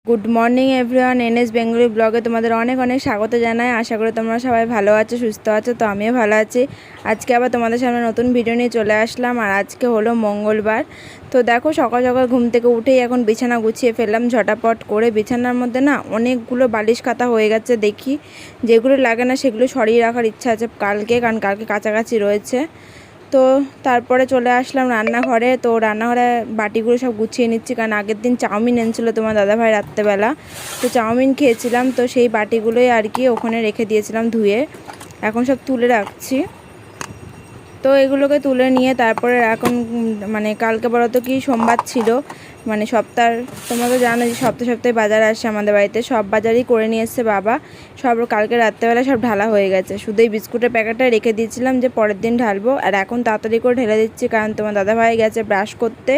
Good morning everyone, NS Bengali ব্লগে তোমাদের অনেক অনেক স্বাগত জানাই। আশা করি তোমরা সবাই ভালো আছো, সুস্থ আছো। তো আমিও ভালো আছি। আজকে আবার তোমাদের সামনে নতুন ভিডিও নিয়ে চলে আসলাম। আর আজকে হলো মঙ্গলবার। তো দেখো, সকাল সকাল ঘুম থেকে উঠেই এখন বিছানা গুছিয়ে ফেললাম ঝটাপট করে। বিছানার মধ্যে না অনেকগুলো বালিশ কাঁথা হয়ে গেছে, দেখি যেগুলো লাগে না সেগুলো সরিয়ে রাখার ইচ্ছা আছে কালকে, কারণ কালকে কাছাকাছি রয়েছে। তো তারপরে চলে আসলাম রান্নাঘরে। তো রান্নাঘরে বাটিগুলো সব গুছিয়ে নিচ্ছি, কারণ আগের দিন চাউমিন এনেছিলো তোমার দাদাভাই রাত্রেবেলা। তো চাউমিন খেয়েছিলাম, তো সেই বাটিগুলোই আর কি ওখানে রেখে দিয়েছিলাম ধুয়ে। এখন সব তুলে রাখছি। তো এগুলোকে তুলে নিয়ে তারপরে এখন মানে কালকে বলো তো কি সোমবার ছিল, মানে সপ্তাহ, তোমরা তো জানো যে সপ্তাহে সপ্তাহে বাজার আসে আমাদের বাড়িতে। সব বাজারই করে নিয়ে এসছে বাবা। সব কালকে রাত্রেবেলা সব ঢালা হয়ে গেছে, শুধু এই বিস্কুটের প্যাকেটটা রেখে দিয়েছিলাম যে পরের দিন ঢালবো। আর এখন তাড়াতাড়ি করে ঢেলে দিচ্ছি, কারণ তোমার দাদাভাই গেছে ব্রাশ করতে,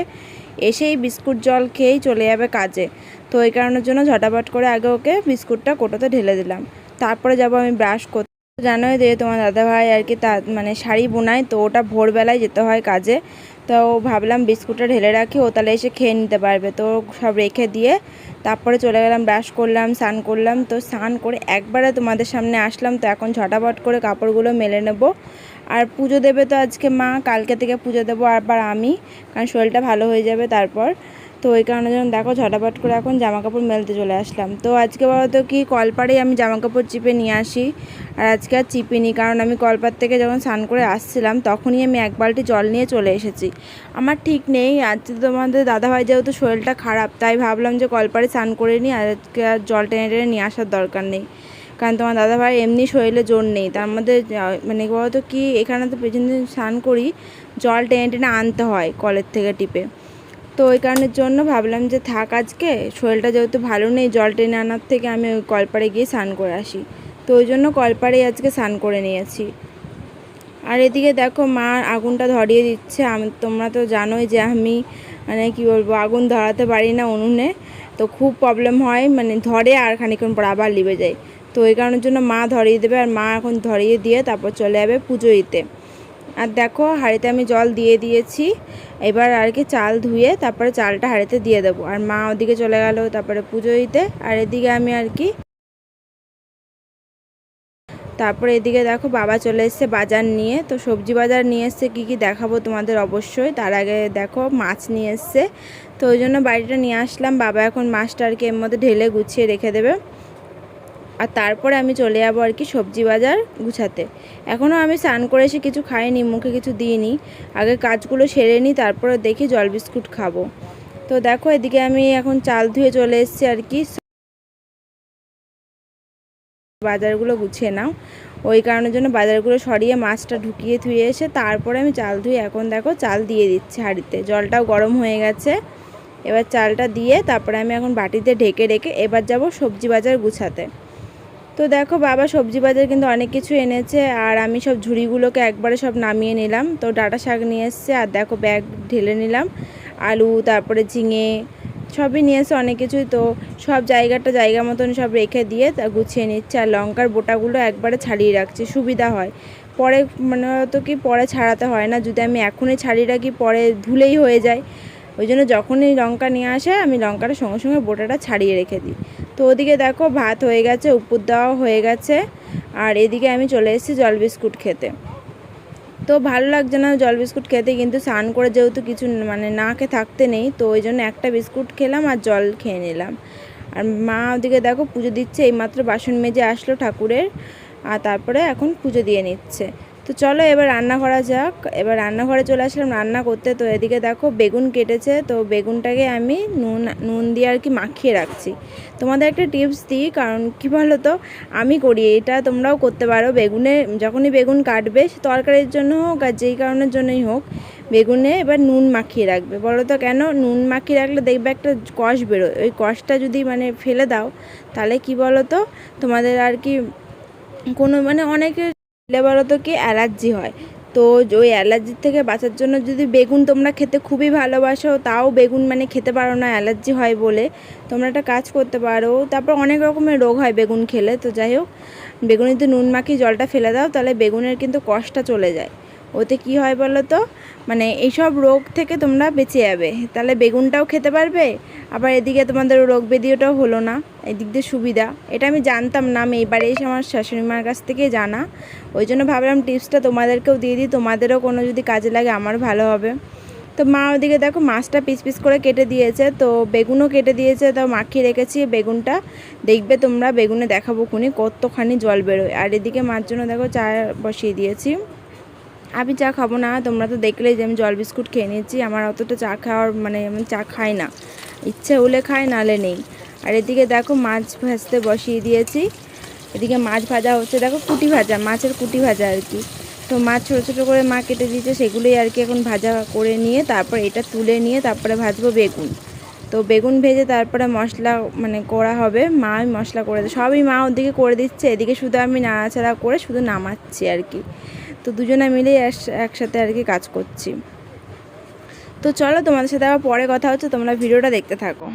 এসেই বিস্কুট জল খেয়েই চলে যাবে কাজে। তো এই কারণের জন্য ঝটাপট করে আগে ওকে বিস্কুটটা কোটোতে ঢেলে দিলাম, তারপরে যাব আমি ব্রাশ করতে। জানোই যে তোমার দাদাভাই আর কি তা মানে শাড়ি বোনায়, তো ওটা ভোরবেলায় যেতে হয় কাজে। তো ভাবলাম বিস্কুটটা ঢেলে রাখি, ও তাহলে এসে খেয়ে নিতে পারবে। তো সব রেখে দিয়ে তারপরে চলে গেলাম, ব্রাশ করলাম, স্নান করলাম। তো স্নান করে একবারে তোমাদের সামনে আসলাম। তো এখন ঝটাপট করে কাপড়গুলো মেলে নেব। আর পুজো দেবে তো আজকে মা, কালকে থেকে পুজো দেবো আবার আমি, কারণ শরীরটা ভালো হয়ে যাবে তারপর। তো ওই কারণে যেন দেখো ঝটাপট করে এখন জামাকাপড় মেলতে চলে আসলাম। তো আজকে বলতো কি কলপাড়েই আমি জামাকাপড় চিপে নিয়ে আসি। আর আজকে আর চিপিনি, কারণ আমি কলপাড় থেকে যখন স্নান করে আসছিলাম তখনই আমি এক বালতি জল নিয়ে চলে এসেছি। আমার ঠিক নেই আজকে, তোমাদের দাদাভাই যেহেতু শরীরটা খারাপ, তাই ভাবলাম যে কলপাড়ে স্নান করে নিই, আর আজকে আর জল টেনে টেনে নিয়ে আসার দরকার নেই। কারণ তোমার দাদাভাই এমনি শরীরে জোর নেই, তার মধ্যে মানে বলতো কি এখানে তো পেছন দিন স্নান করি, জল টেনে টেনে আনতে হয় কলের থেকে টিপে। তো ওই কারণের জন্য ভাবলাম যে থাক, আজকে শরীরটা যেহেতু ভালো নেই, জল টেনে আনার থেকে আমি ওই কলপাড়ে গিয়ে স্নান করে আসি। তো ওই জন্য কলপাড়েই আজকে স্নান করে নিয়েছি। আর এদিকে দেখো মা আগুনটা ধরিয়ে দিচ্ছে। তোমরা তো জানোই যে আমি মানে কি বলবো, আগুন ধরাতে পারি না উনুনে, তো খুব প্রবলেম হয়, মানে ধরে আর খানিক্ষণ পর আবার লিবে যায়। তো ওই কারণের জন্য মা ধরিয়ে দেবে, আর মা এখন ধরিয়ে দিয়ে তারপর চলে যাবে পুজো দিতে। আর দেখো হাঁড়িতে আমি জল দিয়ে দিয়েছি, এবার আর কি চাল ধুয়ে তারপরে চালটা হাঁড়িতে দিয়ে দেবো। আর মা ওদিকে চলে গেল তারপরে পুজো দিতে, আর এদিকে আমি আর কি তারপরে এদিকে দেখো বাবা চলে এসছে বাজার নিয়ে। তো সবজি বাজার নিয়ে এসছে, কী কী দেখাবো তোমাদের অবশ্যই। তার আগে দেখো মাছ নিয়ে এসছে, তো ওই জন্য বাড়িটা নিয়ে আসলাম। বাবা এখন মাছটা আর কি এর মধ্যে ঢেলে গুছিয়ে রেখে দেবে, আর তারপরে আমি চলে যাবো আর কি সবজি বাজার গুছাতে। এখনও আমি স্নান করে এসে কিছু খাইনি, মুখে কিছু দিইনি, আগে কাজগুলো সেরে নিই, তারপরে দেখি জল বিস্কুট খাবো। তো দেখো এদিকে আমি এখন চাল ধুয়ে চলে এসেছি আর কি, বাজারগুলো গুছিয়ে নাও। ওই কারণের জন্য বাজারগুলো সরিয়ে মাছটা ঢুকিয়ে ধুয়ে এসে তারপরে আমি চাল ধুয়ে এখন দেখো চাল দিয়ে দিচ্ছি হাঁড়িতে, জলটাও গরম হয়ে গেছে। এবার চালটা দিয়ে তারপরে আমি এখন বাটিতে ঢেকে রেখে এবার যাব সবজি বাজার গুছাতে। তো দেখো বাবা সবজি বাজার কিন্তু অনেক কিছু এনেছে, আর আমি সব ঝুড়িগুলোকে একবারে সব নামিয়ে নিলাম। তো ডাঁটা শাক নিয়ে এসছে, আর দেখো ব্যাগ ঢেলে নিলাম, আলু তারপরে ঝিঙে সবই নিয়ে এসে অনেক কিছুই। তো সব জায়গা মতন সব রেখে দিয়ে তা গুছিয়ে নিচ্ছে। আর লঙ্কার বোটাগুলো একবারে ছাড়িয়ে রাখছি, সুবিধা হয় পরে, মানে তো কি পরে ছাড়াতে হয় না, যদি আমি এখনই ছাড়িয়ে রাখি পরে ধুলেই হয়ে যায়। ওই জন্য যখনই লঙ্কা নিয়ে আসে আমি লঙ্কাটা সঙ্গে সঙ্গে বোটাটা ছাড়িয়ে রেখে দিই। তো ওদিকে দেখো ভাত হয়ে গেছে, উপর দেওয়া হয়ে গেছে, আর এদিকে আমি চলে এসেছি জল বিস্কুট খেতে। তো ভালো লাগছে না জল বিস্কুট খেতে, কিন্তু স্নান করে যেহেতু কিছু মানে না খেয়ে থাকতে নেই, তো ওই জন্য একটা বিস্কুট খেলাম আর জল খেয়ে নিলাম। আর মা ওদিকে দেখো পুজো দিচ্ছে, এইমাত্র বাসন মেজে আসলো ঠাকুরের, আর তারপরে এখন পুজো দিয়ে নিচ্ছে। তো চলো এবার রান্না করা যাক। এবার রান্নাঘরে চলে আসলাম রান্না করতে। তো এদিকে দেখো বেগুন কেটেছে, তো বেগুনটাকে আমি নুন দিয়ে আর কি মাখিয়ে রাখছি। তোমাদের একটা টিপস দিই, কারণ কি বলো তো, আমি করি এটা, তোমরাও করতে পারো। বেগুনে যখনই বেগুন কাটবে তরকারির জন্য হোক আর যেই কারণের জন্যই হোক, বেগুনে এবার নুন মাখিয়ে রাখবে। বলো তো কেন? নুন মাখিয়ে রাখলে দেখবে একটা কষ বেরোয়, ওই কষটা যদি মানে ফেলে দাও তাহলে কি বলো তো, তোমাদের আর কি কোনো মানে অনেকে বলো তো কি অ্যালার্জি হয়। তো ওই অ্যালার্জির থেকে বাঁচার জন্য যদি বেগুন তোমরা খেতে খুবই ভালোবাসো, তাও বেগুন মানে খেতে পারো না অ্যালার্জি হয় বলে, তোমরা একটা কাজ করতে পারো। তারপর অনেক রকমের রোগ হয় বেগুন খেলে। তো যাই হোক, বেগুনে যদি নুন মাখিয়ে জলটা ফেলে দাও তাহলে বেগুনের কিন্তু কষটা চলে যায়। ওতে কি হয় বলো তো, মানে এইসব রোগ থেকে তোমরা বেঁচে যাবে। তাহলে বেগুনটাও খেতে পারবে, আবার এদিকে তোমাদের রোগ ব্যাধিটাও হলো না, এদিক দিয়ে সুবিধা। এটা আমি জানতাম না, আমি এবারে এসে আমার শাশুড়ি মার কাছ থেকে জানা, ওই জন্য ভাবলাম টিপসটা তোমাদেরকেও দিয়ে দিই, তোমাদেরও কোনো যদি কাজে লাগে আমার ভালো হবে। তো মা ওদিকে দেখো মাছটা পিস পিস করে কেটে দিয়েছে, তো বেগুনও কেটে দিয়েছে, তো মাখিয়ে রেখেছি বেগুনটা। দেখবে তোমরা বেগুনে দেখাবো খুনি কতখানি জল বেরোয়। আর এদিকে মার জন্য দেখো চা বসিয়ে দিয়েছি। আমি চা খাবো না, তোমরা তো দেখলেই যে আমি জল বিস্কুট খেয়ে নিয়েছি। আমার অতটা চা খাওয়ার মানে আমি চা খাই না, ইচ্ছে হলে খাই, নালে নেই। আর এদিকে দেখো মাছ ভাজতে বসিয়ে দিয়েছি। এদিকে মাছ ভাজা হচ্ছে, দেখো কুটি ভাজা, মাছের কুটি ভাজা আর কি। তো মাছ ছোটো ছোটো করে মা কেটে দিয়েছে, সেগুলোই আর কি এখন ভাজা করে নিয়ে তারপর এটা তুলে নিয়ে তারপরে ভাজবো বেগুন। তো বেগুন ভেজে তারপরে মশলা মানে করা হবে, মা মশলা করে সবই মা ওদিকে করে দিচ্ছে, এদিকে শুধু আমি নাড়াচাড়া করে শুধু নামাচ্ছি আর কি। তো দুজনে মিলেই একসাথে আর কি কাজ করছি। তো চলো তোমাদের সাথে আবার পরে কথা হচ্ছে, তোমরা ভিডিওটা দেখতে থাকো।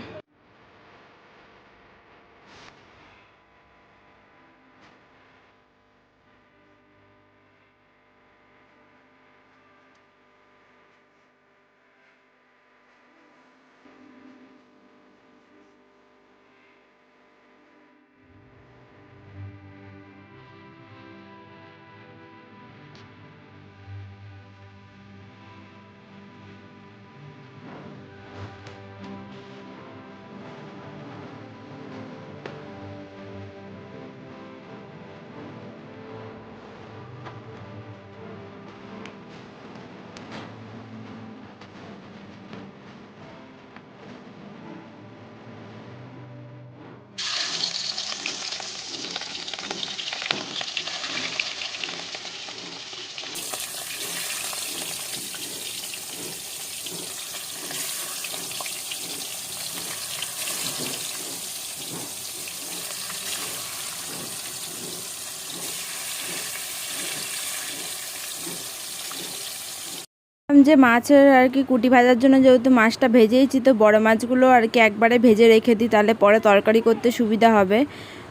যে মাছের আর কি কুটি ভাজার জন্য যেহেতু মাছটা ভেজেইছি, তো বড় মাছগুলো আর কি একবারে ভেজে রেখে দিই, তাহলে পরে তরকারি করতে সুবিধা হবে।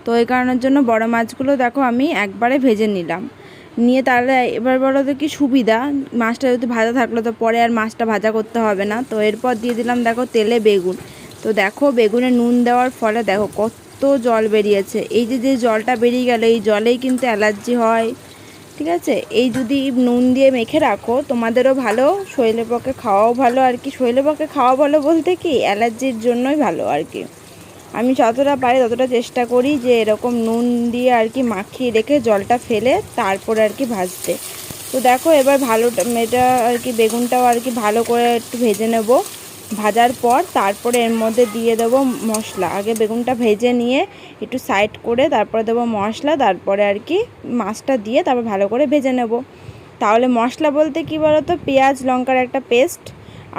তো এই কারণের জন্য বড় মাছগুলো দেখো আমি একবারে ভেজে নিলাম, নিয়ে তাহলে এবার বলো তো কি সুবিধা, মাছটা যেহেতু ভাজা থাকলো তো পরে আর মাছটা ভাজা করতে হবে না। তো এরপর দিয়ে দিলাম দেখো তেলে বেগুন। তো দেখো বেগুনে নুন দেওয়ার ফলে দেখো কত জল বেরিয়েছে, এই যে জলটা বেরিয়ে গেল এই জলেই কিন্তু অ্যালার্জি হয়, ঠিক আছে। এই যদি নুন দিয়ে মেখে রাখো তোমাদেরও ভালো, শরীরের পক্ষে খাওয়াও ভালো আর কি। শরীরের পক্ষে খাওয়া ভালো বলতে কি অ্যালার্জির জন্যই ভালো আর কি। আমি যতটা পারি ততটা চেষ্টা করি যে এরকম নুন দিয়ে আর কি মাখিয়ে রেখে জলটা ফেলে তারপরে আর কি ভাজতে। তো দেখো এবার ভালো এটা আর কি বেগুনটাও আর কি ভালো করে একটু ভেজে নেব। ভাজার পর তারপরে এর মধ্যে দিয়ে দেবো মশলা, আগে বেগুনটা ভেজে নিয়ে একটু সাইড করে তারপরে দেবো মশলা, তারপরে আর কি মাছটা দিয়ে তারপর ভালো করে ভেজে নেব। তাহলে মশলা বলতে কি বলো তো, পেঁয়াজ লঙ্কার একটা পেস্ট।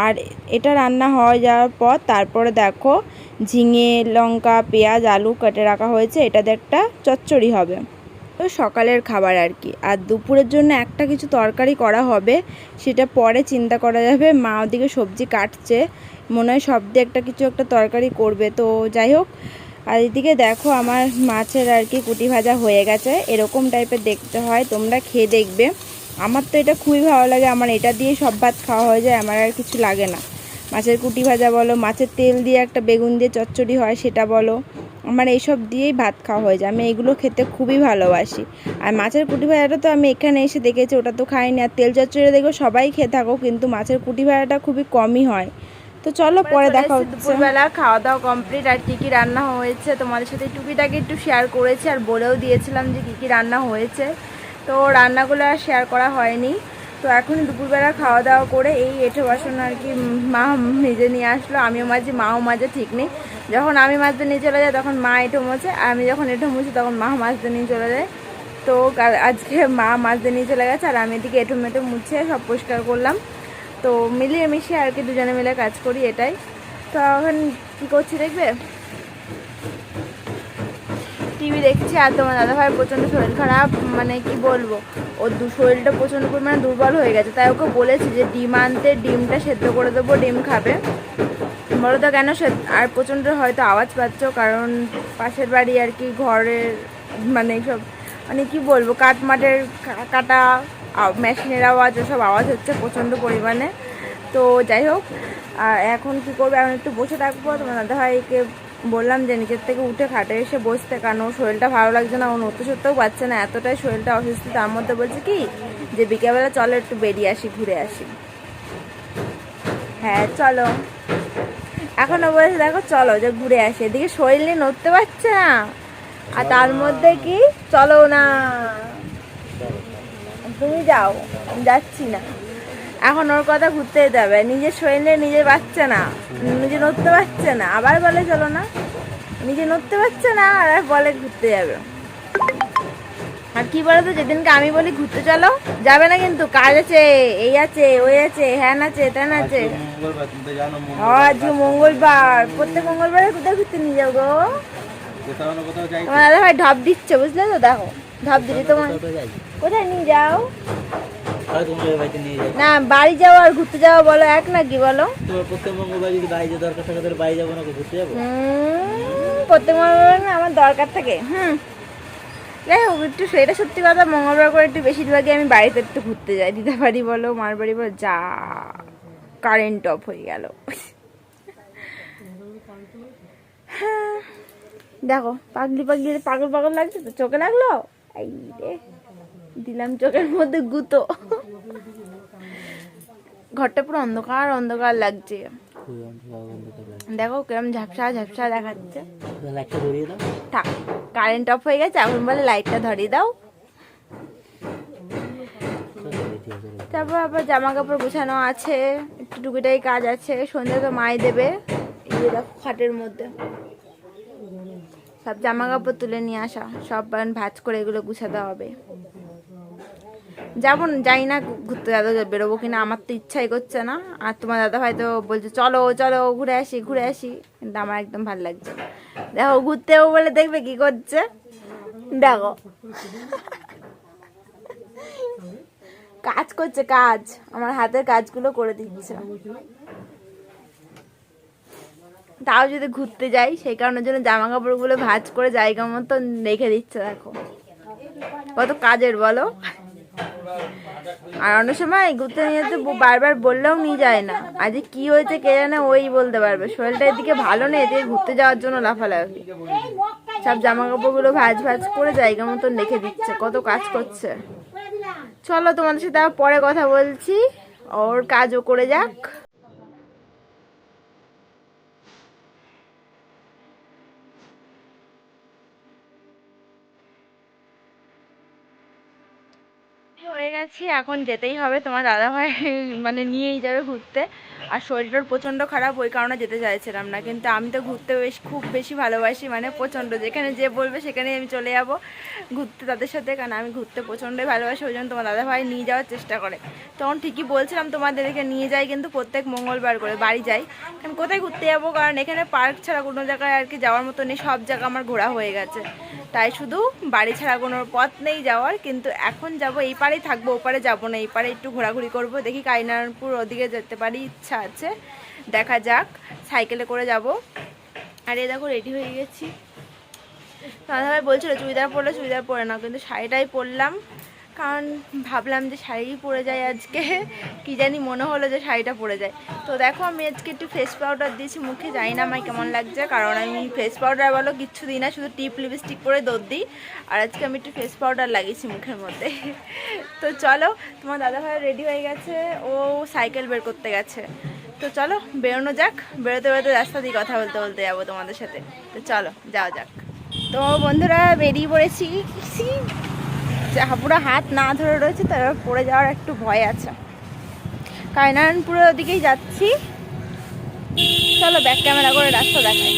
আর এটা রান্না হয়ে যাওয়ার পর তারপরে দেখো ঝিঙে লঙ্কা পেঁয়াজ আলু কেটে রাখা হয়েছে, এটাতে একটা চচ্চড়ি হবে। তো সকালের খাবার আর কি। আর দুপুরের জন্য একটা কিছু তরকারি করা হবে, সেটা পরে চিন্তা করা যাবে। মা ওদিকে সবজি কাটছে, মনে হয় সব দিয়ে একটা কিছু একটা তরকারি করবে। তো যাই হোক, আর এদিকে দেখো আমার মাছের আর কি কুটি ভাজা হয়ে গেছে, এরকম টাইপের দেখতে হয়, তোমরা খেয়ে দেখবে। আমার তো এটা খুবই ভালো লাগে, আমার এটা দিয়ে সব ভাত খাওয়া হয়ে যায়, আমার আর কিছু লাগে না। মাছের কুটি ভাজা বলো, মাছের তেল দিয়ে একটা বেগুন দিয়ে চচ্চড়ি হয় সেটা বলো, আমার এইসব দিয়েই ভাত খাওয়া হয়ে যায়, আমি এইগুলো খেতে খুবই ভালোবাসি। আর মাছের কুটি ভাজাটা তো আমি এখানে এসে দেখেছি, ওটা তো খাইনি। আর তেল চচ্চড়ি দেখো সবাই খেয়ে থাকো, কিন্তু মাছের কুটি ভাজাটা খুবই কমই হয়। তো চলো পরে দেখা হচ্ছে। দুপুরবেলা খাওয়া দাওয়া কমপ্লিট, আর কী কী রান্না হয়েছে তোমাদের সাথে টুকিটাকি একটু শেয়ার করেছি, আর বলেও দিয়েছিলাম যে কী কী রান্না হয়েছে। তো রান্নাগুলো আর শেয়ার করা হয়নি। তো এখন দুপুরবেলা খাওয়া দাওয়া করে এই এঁঠো বাসন আর কি মা নিজে নিয়ে আসলো, আমিও মাঝে মাও মাঝে ঠিক নেই। যখন আমি মাজতে নিয়ে চলে যাই তখন মা এঁঠো মোছে, আর আমি যখন এঁঠো মুছি তখন মা মাজতে নিয়ে চলে যায়। তো আজকে মা মাজতে নিয়ে চলে গেছে, আর আমি এদিকে এঁঠো মেঠো মুছে সব পরিষ্কার করলাম। তো মিলিয়ে মিশিয়ে আর কি দুজনে মিলে কাজ করি, এটাই। তো এখন কী করছি দেখবে, টিভি দেখছি। আর তোমার দাদাভাইয়ের প্রচণ্ড শরীর খারাপ, মানে কি বলবো, ওর শরীরটা প্রচণ্ড পরিমাণে দুর্বল হয়ে গেছে। তাই ওকে বলেছি যে ডিম আনতে, ডিমটা সেদ্ধ করে দেবো, ডিম খাবে। বলো তো কেন আর প্রচণ্ড হয়তো আওয়াজ পাচ্ছ, কারণ পাশের বাড়ি আর কি ঘরের মানে সব মানে কি বলবো কাঠমাটের কাটা মেশিনের আওয়াজ ওসব আওয়াজ হচ্ছে প্রচণ্ড পরিমাণে। তো যাই হোক, আর এখন কী করবো, এখন একটু বসে থাকবো। তোমার দাদাভাইকে বললাম যে নিজের থেকে উঠে খাটে এসে বসতে, কারণ ওর শরীরটা ভালো লাগছে না, ও নড়তে সরতেও পারছে না, এতটাই শরীরটা অসুস্থ। তার মধ্যে বলছে কি যে বিকেলবেলা চলো একটু বেরিয়ে আসি, ঘুরে আসি। হ্যাঁ চলো, এখনও বলেছে দেখো চলো যে ঘুরে আসি, এদিকে শরীর নিয়ে নড়তে পারছে না, আর তার মধ্যে কি চলো না, তুমি যাও, আমি যাচ্ছি না। এখন ওর কথা ঘুরতে যাবে, নিজের শরীরে নিজে পাচ্ছে না, নিজে নড়তে পারছে না, আবার বলে চলো না, নিজে নড়তে পারছে না আর বলে ঘুরতে যাবে। আর কি বলতো, যেদিনকে আমি বলি ঘুরতে চলো, যাবে না কিন্তু, কাজ আছে, এই আছে, ওই আছে, হ্যান আছে, তেন আছে। আজকে মঙ্গলবার, প্রত্যেক মঙ্গলবারে কোথায় ঘুরতে নিয়ে যাও গো? তোমার দাদা ভাই ঢপ দিচ্ছে, বুঝলে তো, দেখো ঢপ দিচ্ছে তোমার। কোথায় নিয়ে যাও? না বাড়ি যাও আর ঘুরতে যাওয়া বলো এক নাকি, বলো? প্রত্যেক মঙ্গলবার যদি বাইরে দরকার থাকে তাহলে বাইরে যাবো না, ঘুরতে যাবো। প্রত্যেক মঙ্গলবার না আমার দরকার থাকে। যাই হোক, একটু সেটা সত্যি কথা, মঙ্গলবার করে একটু বেশিরভাগই আমি বাড়িতে একটু ঘুরতে যাই, দিদার বাড়ি বলো, মার বাড়ি বলো। যা কারেন্ট অফ হয়ে গেল। হ্যাঁ দেখো, পাগলি পাগলি পাগল পাগল লাগছে তো, চোখে লাগলো, এই রে দিলাম চোখের মধ্যে গুঁতো। ঘরটা পুরো অন্ধকার অন্ধকার লাগছে, দেখো কিরম ঝাপসা ঝাপসা দেখাচ্ছে। থাক, কারেন্ট অফ হয়ে গেছে, এখন বলে লাইটটা ধরিয়ে দাও। তারপর আবার জামা কাপড় গোছানো আছে, একটু টুকিটাই কাজ আছে, সন্ধ্যা তো মাই দেবে। এই দেখো খাটের মধ্যে সব জামা কাপড় তুলে নিয়ে আসা, সব ভাঁজ করে এগুলো গুছাতে হবে। যাবো না, যাই না ঘুরতে, দাদা বেরোবো কিনা আমার তো ইচ্ছাই করছে না। আর তোমার দাদা ভাই তো বলছে চলো চলো ঘুরে আসি ঘুরে আসি, কিন্তু আমার একদম ভালো লাগছে। দেখো ঘুরতেও বলে দেখবে কি করছে, দেখো কাজ করছে, কাজ আমার হাতের কাজগুলো করে দিচ্ছে। তাও যদি ঘুরতে যাই, সেই কারণের জন্য জামা কাপড়গুলো ভাঁজ করে জায়গা মতো রেখে দিচ্ছে, দেখো কত কাজের বলো। আর অনেক সময় ঘুরতে নিয়ে যেতে বারবার বললেও নিয়ে যায় না, আজ কি হয়েছে কে জানে, ওই বলতে পারবে। শরীরটা এদিকে ভালো নেই, এদিকে ঘুরতে যাওয়ার জন্য লাফালাফি, সব জামা কাপড়গুলো ভাঁজ ভাঁজ করে জায়গা মতন রেখে দিচ্ছে, কত কাজ করছে। চলো তোমাদের সাথে পরে কথা বলছি, ওর কাজও করে যাক। হয়ে গেছি, এখন যেতেই হবে, তোমার দাদাভাই মানে নিয়েই যাবে ঘুরতে। আর শরীরটার প্রচণ্ড খারাপ, ওই কারণে যেতে চাইছিলাম না, কিন্তু আমি তো ঘুরতে খুব বেশি ভালোবাসি, মানে প্রচণ্ড, যেখানে যে বলবে সেখানে আমি চলে যাব ঘুরতে তাদের সাথে, কারণ আমি ঘুরতে প্রচণ্ডই ভালোবাসি। ওই জন্য তোমার দাদাভাই নিয়ে যাওয়ার চেষ্টা করে। তখন ঠিকই বলছিলাম তোমাদেরকে নিয়ে যাই, কিন্তু প্রত্যেক মঙ্গলবার করে বাড়ি যাই, কারণ কোথায় ঘুরতে যাবো, কারণ এখানে পার্ক ছাড়া কোনো জায়গায় আর কি যাওয়ার মতো নেই, সব জায়গা আমার ঘোরা হয়ে গেছে, তাই শুধু বাড়ি ছাড়া কোনো পথ নেই যাওয়ার। কিন্তু এখন যাব, এই পারেই থাকবো, ওপারে যাবো না, এই পারে একটু ঘোরাঘুরি করব, দেখি কাইনারপুর ওদিকে যেতে পারি, ইচ্ছা আছে, দেখা যাক, সাইকেলে করে যাব। আর এই দেখো রেডি হয়ে গেছি, দাদাভাই বলছিল চুড়িদার পরলে চুড়িদার পরে না, কিন্তু শাড়িটাই পরলাম, কারণ ভাবলাম যে শাড়ি পরে যায় আজকে, কি জানি মনে হলো যে শাড়িটা পরে যায়। তো দেখো আমি আজকে একটু ফেস পাউডার দিয়েছি মুখে, জানি না আমার কেমন লাগছে, কারণ আমি ফেস পাউডার বলো কিচ্ছু দিই না, শুধু টিপ লিপস্টিক পরে দৌড় দিই। আর আজকে আমি একটু ফেস পাউডার লাগিয়েছি মুখের মধ্যে। তো চলো, তোমার দাদাভাই রেডি হয়ে গেছে, ও সাইকেল বের করতে গেছে। তো চলো বেরোনো যাক, বেরোতে বেরোতে রাস্তা দিয়ে কথা বলতে বলতে যাবো তোমাদের সাথে। তো চলো যাওয়া যাক। তো বন্ধুরা বেরিয়ে পড়েছি, পুরো হাত না ধরে রয়েছে, তারপর পড়ে যাওয়ার একটু ভয় আছে, কায়নারায়ণপুরের ওদিকেই যাচ্ছি। চলো ব্যাক ক্যামেরা করে রাস্তা দেখাই।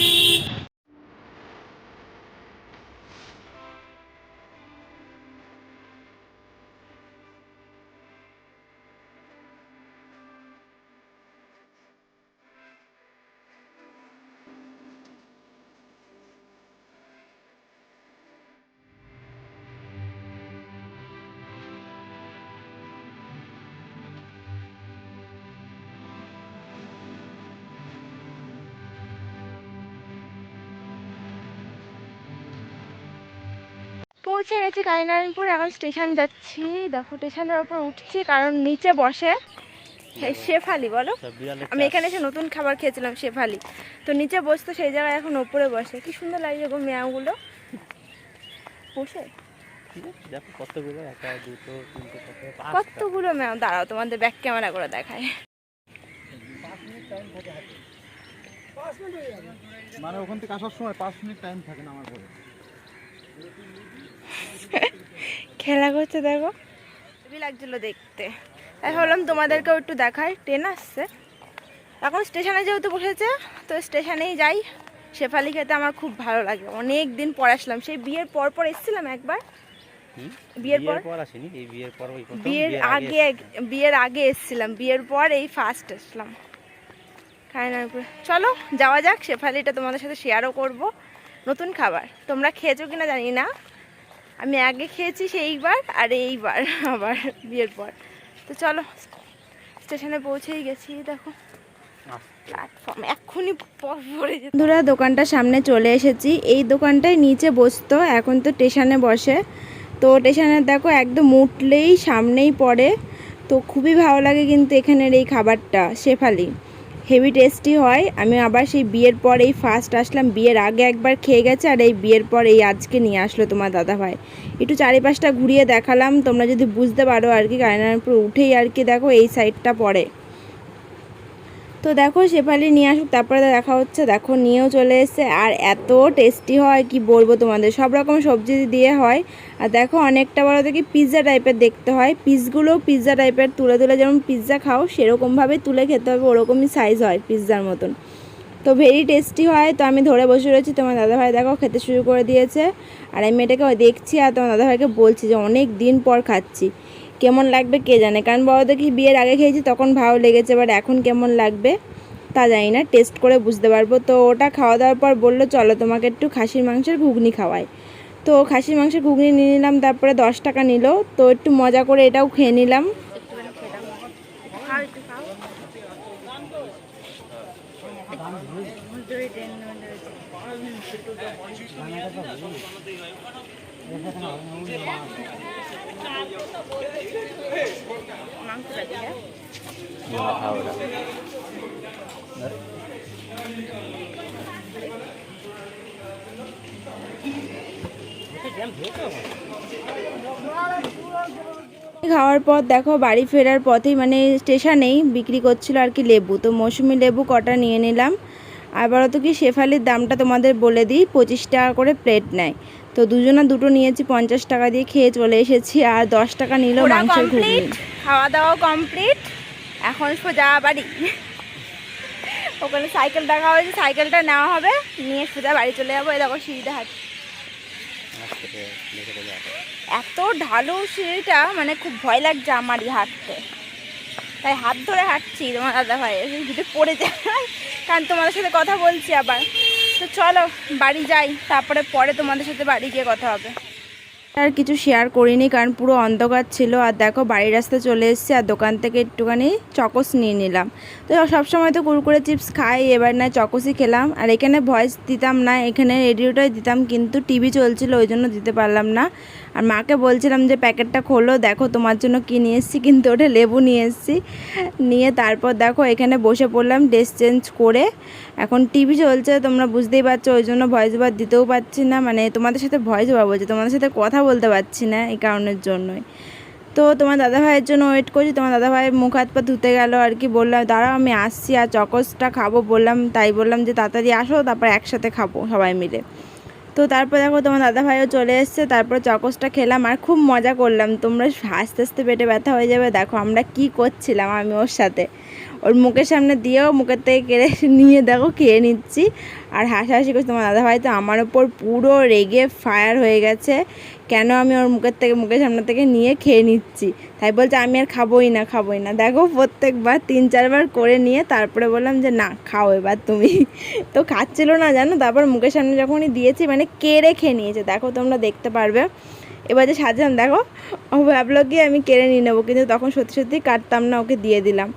পৌঁছে গেছি কালিনারায়ণপুর, এখন স্টেশন যাচ্ছি। দেখো স্টেশনের ওপর উঠছি কারণ নিচে বসে শেফালি, বলো আমি এখানে এসে নতুন খাবার খেয়েছিলাম শেফালি, তো নিচে বসতো সেই জায়গায় এখন ওপরে বসে। কি সুন্দর লাগছে গো মেয়াগুলো বসে। দেখো কতগুলো, একটা দুটো তিনটে কতগুলো মেয়া, দাঁড়াও তোমাদের ব্যাক ক্যামেরা করে দেখায়। মানে ওখান থেকে আসার সময় 5 মিনিট টাইম থাকে না আমার ঘরে। খেলা করছে দেখো, খুবই লাগছিল দেখতে, তাই ভাবলাম তোমাদেরকেও একটু দেখাই। ট্রেন আসছে এখন, স্টেশনে যেহেতু বসেছে তো স্টেশনেই যাই। শেফালি খেতে আমার খুব ভালো লাগে, অনেক দিন পর আসলাম, সেই বিয়ের পর পর এসেছিলাম একবার। বিয়ের পর আসেনি, এই বিয়ের পর ওই প্রথম, বিয়ের আগে এসেছিলাম, বিয়ের পর এই ফার্স্ট আসলাম কালিনারায়ণপুর। চলো যাওয়া যাক, শেফালিটা তোমাদের সাথে শেয়ারও করব। নতুন খাবার, তোমরা খেয়েছো কিনা জানি না, আমি আগে খেয়েছি সেইবার আর এইবার আবার বিয়ের পর। তো চলো স্টেশনে পৌঁছেই গেছি, দেখো প্ল্যাটফর্ম এক্ষুনি পড়ে যেত। বন্ধুরা দোকানটার সামনে চলে এসেছি, এই দোকানটায় নিচে বসতো, এখন তো স্টেশনে বসে। তো স্টেশনে দেখো একদম উঠলেই সামনেই পড়ে, তো খুবই ভালো লাগে কিন্তু এখানের এই খাবারটা শেফালি, হেভি টেস্টি হয়। আমি আবার সেই বিয়ের পর এই ফার্স্ট আসলাম, বিয়ের আগে একবার খেয়ে গেছে আর এই বিয়ের পর এই আজকে নিয়ে আসলো তোমার দাদাভাই। একটু চারিপাশটা ঘুরিয়ে দেখালাম, তোমরা যদি বুঝতে পারো আর কি। কালিনারায়ণপুর উঠেই আর কি দেখো এই সাইডটা পড়ে। তো দেখো শেফালি নিয়ে আসুক তারপরে দেখা হচ্ছে। দেখো নিয়েও চলে এসছে, আর এত টেস্টি হয় কি বলবো তোমাদের, সব রকম সবজি দিয়ে হয়। আর দেখো অনেকটা বড় থেকে পিৎজা টাইপের দেখতে হয়, পিসগুলোও পিৎজা টাইপের, তুলে তুলে যেমন পিৎজা খাও সেরকমভাবে তুলে খেতে হবে, ওরকমই সাইজ হয় পিৎজার মতন। তো ভেরি টেস্টি হয়। তো আমি ধরে বসে রয়েছি, তোমার দাদাভাই দেখো খেতে শুরু করে দিয়েছে, আর আমি এটাকে দেখছি আর তোমার দাদাভাইকে বলছি যে অনেক দিন পর খাচ্ছি, কেমন লাগবে কে জানে। কারণ বড় দেখি বিয়ের আগে খেয়েছি তখন ভালো লেগেছে, এবার এখন কেমন লাগবে তা জানি না, টেস্ট করে বুঝতে পারবো। তো ওটা খাওয়া দাওয়ার পর বললো চলো তোমাকে একটু খাসির মাংসের ঘুগনি খাওয়াই। তো খাসির মাংসের ঘুগনি নিয়ে নিলাম, তারপরে 10 টাকা নিল। তো একটু মজা করে এটাও খেয়ে নিলাম। খাওয়ার পর দেখো বাড়ি ফেরার পথেই মানে স্টেশনেই বিক্রি করছিল আর কি লেবু, তো মৌসুমি লেবু কটা নিয়ে নিলাম। আবার তো কি শেফালির দামটা তোমাদের বলে দিই, 25 টাকা করে প্লেট নেয়। তো দুজনা দুটো নিয়েছি 50 টাকা দিয়ে, খেয়ে চলে এসেছি। আর 10 টাকা নিল মাংসের ঘুগনি। খাওয়া দাওয়া কমপ্লিট, এখন সোজা বাড়ি। ওখানে সাইকেল দেখা হয়েছে, সাইকেলটা নেওয়া হবে, নিয়ে সোজা বাড়ি চলে যাবো। এই দেখো সিঁড়িটা হাঁটছি, এত ঢালু সিঁড়িটা, মানে খুব ভয় লাগছে আমারই হাঁটতে, তাই হাত ধরে হাঁটছি। তোমার দাদা ভাই যদি পড়ে যায়, কারণ তোমাদের সাথে কথা বলছি আবার। তো চলো বাড়ি যাই, তারপরে পরে তোমাদের সাথে বাড়ি গিয়ে কথা হবে। আর কিছু শেয়ার করিনি কারণ পুরো অন্ধকার ছিল। আর দেখো বাড়ির রাস্তায় চলে এসেছি, আর দোকান থেকে একটুখানি চকোস নিয়ে নিলাম। তো সবসময় তো কুরকুরে চিপস খাই, এবার না চকোসই খেলাম। আর এখানে ভয়েস দিতাম না, এখানে রেডিওটাই দিতাম, কিন্তু টিভি চলছিল ওই জন্য দিতে পারলাম না। আর মাকে বলছিলাম যে প্যাকেটটা খোলো, দেখো তোমার জন্য কী নিয়ে এসেছি, কিন্তু ওটা লেবু নিয়ে এসেছি। নিয়ে তারপর দেখো এখানে বসে পড়লাম ড্রেস চেঞ্জ করে, এখন টিভি চলছে তোমরা বুঝতেই পারছো, ওই জন্য ভয়েস ওভার দিতেও পারছি না, মানে তোমাদের সাথে ভয়েস ওভার বলছি, তোমাদের সাথে কথা বলতে পারছি না এই কারণের জন্যই। তো তোমার দাদাভাইয়ের জন্য ওয়েট করছি, তোমার দাদাভাই মুখ হাত পা ধুতে গেল আর কি, বললাম দাঁড়াও আমি আসছি আর চকোসটা খাবো বললাম, তাই বললাম যে তাড়াতাড়ি আসো তারপর একসাথে খাবো সবাই মিলে। তো তারপর দেখো তোমার দাদাভাইও চলে এসছে, তারপর চকোসটা খেলাম আর খুব মজা করলাম। তোমরা আস্তে আস্তে পেটে ব্যথা হয়ে যাবে, দেখো আমরা কি করছিলাম আমি ওর সাথে, ওর মুখের সামনে দিয়েও মুখের থেকে কেড়ে নিয়ে দেখো খেয়ে নিচ্ছি আর হাসাহাসি করছি। তোমার দাদাভাই তো আমার ওপর পুরো রেগে ফায়ার হয়ে গেছে, কেন আমি ওর মুখের সামনে থেকে নিয়ে খেয়ে নিচ্ছি, তাই বলছে আমি আর খাবোই না। দেখো প্রত্যেকবার 3-4 বার করে নিয়ে তারপরে বললাম যে না খাও এবার তুমি। তো খাচ্ছিল না জানো, তারপর মুখের সামনে যখনই দিয়েছি মানে কেড়ে খেয়ে নিয়েছে, দেখো তোমরা দেখতে পারবে। এবার যে সাজান দেখো, ও ভাবলো কি আমি কেড়ে নিয়ে নেবো, কিন্তু তখন সত্যি কাটতাম না, ওকে দিয়ে দিলাম।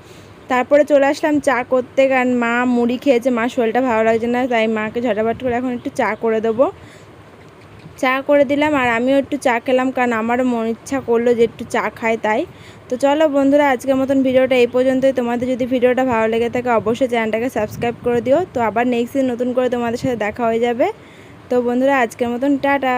তারপরে চলে আসলাম চা করতে, কারণ মা মুড়ি খেয়েছে, মার শরীরটা ভালো লাগছে না, তাই মাকে ঝটাপট করে এখন একটু চা করে দেবো। চা করে দিলাম আর আমিও একটু চা খেলাম, কারণ আমারও মন ইচ্ছা করলো যে একটু চা খাই তাই। তো চলো বন্ধুরা, আজকের মতন ভিডিওটা এই পর্যন্তই। তোমাদের যদি ভিডিওটা ভালো লেগে থাকে অবশ্যই চ্যানেলটাকে সাবস্ক্রাইব করে দিও। তো আবার নেক্সট দিন নতুন করে তোমাদের সাথে দেখা হয়ে যাবে। তো বন্ধুরা, আজকের মতন টাটা।